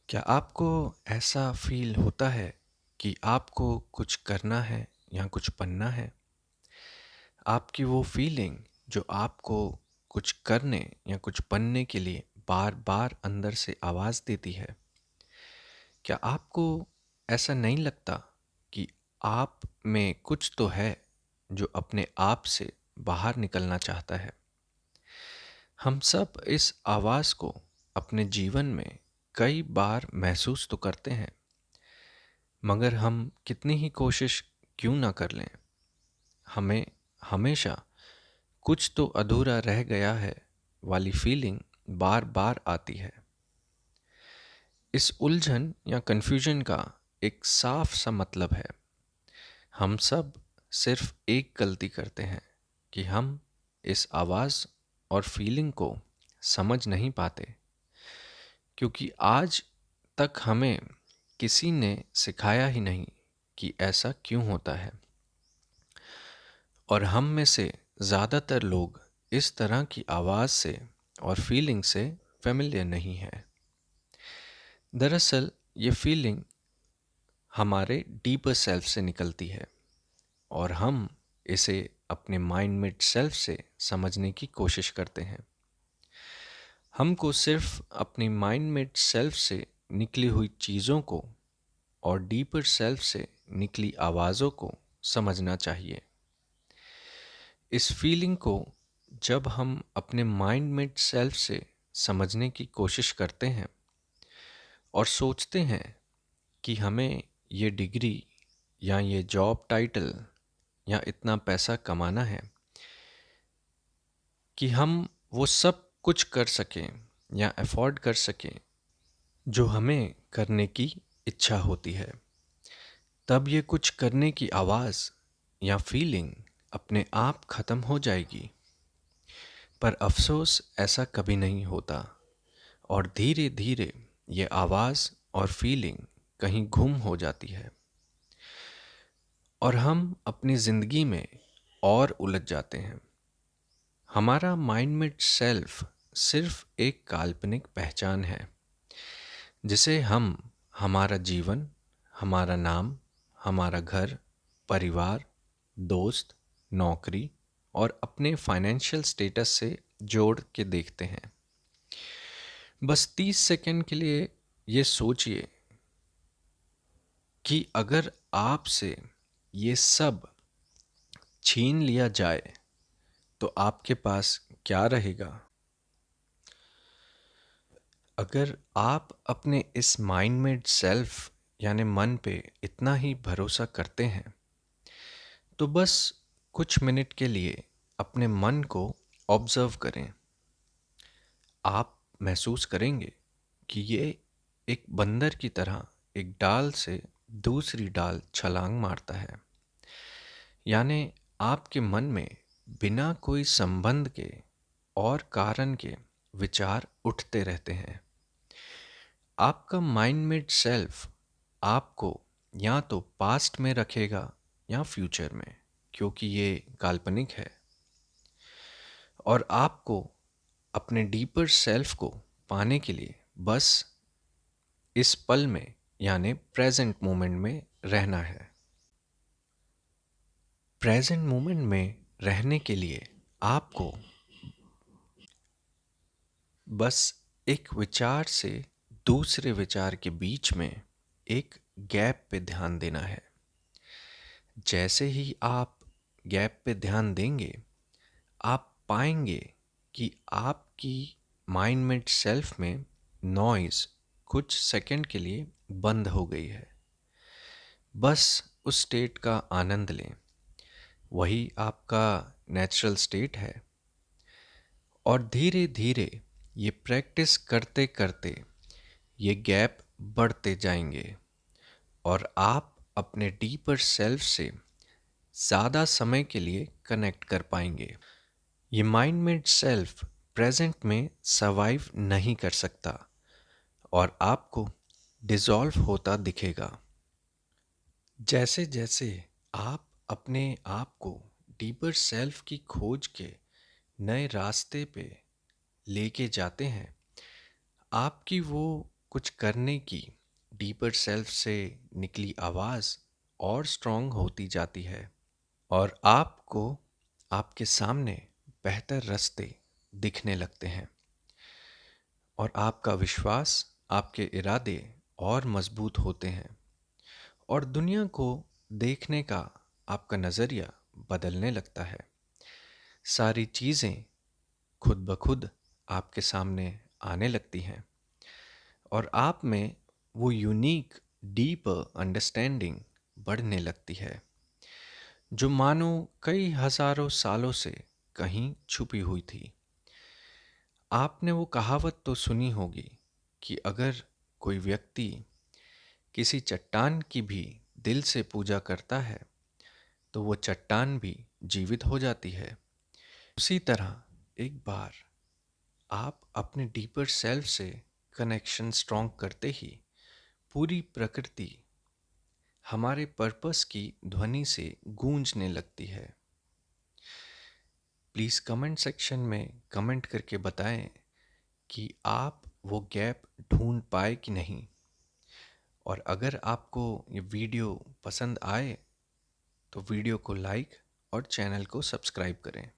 क्या आपको ऐसा फ़ील होता है कि आपको कुछ करना है या कुछ बनना है? आपकी वो फ़ीलिंग जो आपको कुछ करने या कुछ बनने के लिए बार-बार अंदर से आवाज़ देती है, क्या आपको ऐसा नहीं लगता कि आप में कुछ तो है जो अपने आप से बाहर निकलना चाहता है? हम सब इस आवाज़ को अपने जीवन में कई बार महसूस तो करते हैं, मगर हम कितनी ही कोशिश क्यों ना कर लें, हमें हमेशा कुछ तो अधूरा रह गया है वाली फीलिंग बार बार आती है। इस उलझन या कन्फ्यूजन का एक साफ सा मतलब है, हम सब सिर्फ एक गलती करते हैं कि हम इस आवाज़ और फीलिंग को समझ नहीं पाते, क्योंकि आज तक हमें किसी ने सिखाया ही नहीं कि ऐसा क्यों होता है। और हम में से ज़्यादातर लोग इस तरह की आवाज़ से और फीलिंग से फ़ैमिलियर नहीं है। दरअसल ये फीलिंग हमारे डीपर सेल्फ से निकलती है और हम इसे अपने माइंड मेड सेल्फ से समझने की कोशिश करते हैं। हमको सिर्फ अपनी माइंड मेड सेल्फ से निकली हुई चीज़ों को और डीपर सेल्फ से निकली आवाज़ों को समझना चाहिए। इस फीलिंग को जब हम अपने माइंड मेड सेल्फ से समझने की कोशिश करते हैं और सोचते हैं कि हमें ये डिग्री या ये जॉब टाइटल या इतना पैसा कमाना है, कि हम वो सब कुछ कर सकें या अफोर्ड कर सकें जो हमें करने की इच्छा होती है, तब ये कुछ करने की आवाज़ या फीलिंग अपने आप ख़त्म हो जाएगी। पर अफ़सोस ऐसा कभी नहीं होता और धीरे धीरे ये आवाज़ और फीलिंग कहीं गुम हो जाती है और हम अपनी ज़िंदगी में और उलझ जाते हैं। हमारा माइंड मेड सेल्फ सिर्फ एक काल्पनिक पहचान है जिसे हम हमारा जीवन, हमारा नाम, हमारा घर, परिवार, दोस्त, नौकरी और अपने फाइनेंशियल स्टेटस से जोड़ के देखते हैं। बस 30 सेकंड के लिए ये सोचिए कि अगर आपसे ये सब छीन लिया जाए तो आपके पास क्या रहेगा? अगर आप अपने इस माइंड मेड सेल्फ यानी मन पे इतना ही भरोसा करते हैं, तो बस कुछ मिनट के लिए अपने मन को ऑब्जर्व करें। आप महसूस करेंगे कि ये एक बंदर की तरह एक डाल से दूसरी डाल छलांग मारता है। यानी आपके मन में बिना कोई संबंध के और कारण के विचार उठते रहते हैं। आपका माइंड मेड सेल्फ आपको या तो पास्ट में रखेगा या फ्यूचर में, क्योंकि ये काल्पनिक है, और आपको अपने डीपर सेल्फ को पाने के लिए बस इस पल में यानी प्रेजेंट मोमेंट में रहना है। प्रेजेंट मोमेंट में रहने के लिए आपको बस एक विचार से दूसरे विचार के बीच में एक गैप पे ध्यान देना है। जैसे ही आप गैप पे ध्यान देंगे, आप पाएंगे कि आपकी माइंड मेड सेल्फ में नॉइज़ कुछ सेकंड के लिए बंद हो गई है। बस उस स्टेट का आनंद लें, वही आपका नेचुरल स्टेट है। और धीरे धीरे ये प्रैक्टिस करते करते ये गैप बढ़ते जाएंगे और आप अपने डीपर सेल्फ से ज़्यादा समय के लिए कनेक्ट कर पाएंगे। ये माइंड मेड सेल्फ प्रेजेंट में सर्वाइव नहीं कर सकता और आपको डिसॉल्व होता दिखेगा। जैसे जैसे आप अपने आप को डीपर सेल्फ की खोज के नए रास्ते पे लेके जाते हैं, आपकी वो कुछ करने की डीपर सेल्फ से निकली आवाज़ और स्ट्रॉन्ग होती जाती है और आपको आपके सामने बेहतर रास्ते दिखने लगते हैं और आपका विश्वास, आपके इरादे और मजबूत होते हैं और दुनिया को देखने का आपका नज़रिया बदलने लगता है। सारी चीज़ें खुद ब खुद आपके सामने आने लगती हैं और आप में वो यूनिक डीप अंडरस्टैंडिंग बढ़ने लगती है जो मानो कई हजारों सालों से कहीं छुपी हुई थी। आपने वो कहावत तो सुनी होगी कि अगर कोई व्यक्ति किसी चट्टान की भी दिल से पूजा करता है तो वो चट्टान भी जीवित हो जाती है। उसी तरह एक बार आप अपने डीपर सेल्फ से कनेक्शन स्ट्रॉन्ग करते ही पूरी प्रकृति हमारे पर्पस की ध्वनि से गूंजने लगती है। प्लीज़ कमेंट सेक्शन में कमेंट करके बताएं कि आप वो गैप ढूंढ पाए कि नहीं, और अगर आपको ये वीडियो पसंद आए तो वीडियो को लाइक और चैनल को सब्सक्राइब करें।